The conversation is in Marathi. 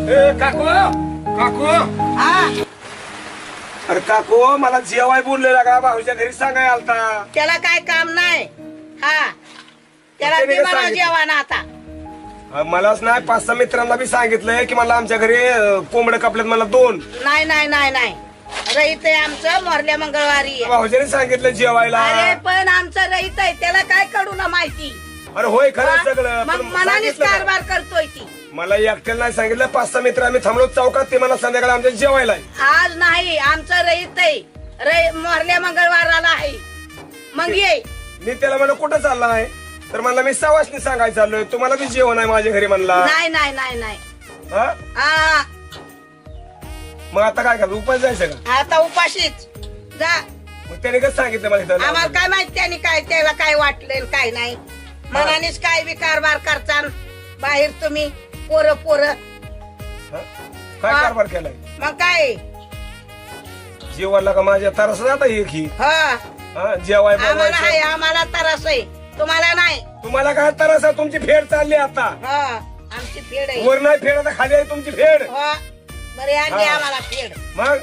काकू काकू हा अरे काकू मला जेवाय बोललेला का भाऊच्या घरी सांगाय आलता. त्याला काय काम नाही. हा त्याला त्याने ते काय मला सांगितलं? जेवण आता. मलाच नाही 5-6 मित्रांना बी सांगितलंय की मला आमच्या घरी कोंबडे कापलेत मला 2. नाही नाही नाही नाही रईत आहे आमचं मोरल्या मंगळवारी आहे. भाऊजाने सांगितलं जेवायला. अरे पण आमचं रईत आहे त्याला काय कडू ना माहिती. अरे होय खरं सगळं मग पण मनानेच सांगितलं का? कारभार करतोय ती. मला एकट्याला नाही सांगितलं. 5-6 मित्र आम्ही थांबलो चौकात. ते मला संध्याकाळी आमच्या जेवायला आहे. आज नाही आमचं रईत आहे मोरल्या मंगळवाराला आहे. मग ये मी त्याला म्हणलं कुठं चालला आहे तर म्हणला मी सवासनी सांगायला चाललोय. तुम्हाला बी जेवण आहे माझ्या घरी म्हणला. नाही नाही नाही नाही हा? हा मग आता काय करायचं उपास जायचं का? आता उपाशीच जा. मग त्याने कसं सांगितलं मला इथं? आम्हाला काय माहित त्याने काय त्याला काय वाटलं काय नाही. मनानेच काय बी कारभार करचान बाहेर तुम्ही पोरं पोरं. हा? काय हा. कारभार केलाय? मग काय जेवायला का माझ्या तरस जाता एक ही हा हा, जेवाय आम्हाला बनवायचं. आहे आम्हाला त्रास आहे तुम्हाला नाही. तुम्हाला काय तरस आहे? तुमची फेड चालली आता. हा आमची फेड आहे. वर नाही फेड आता खाली आहे तुमची फेड. हो बरे आली हा. आम्हाला फेड. मग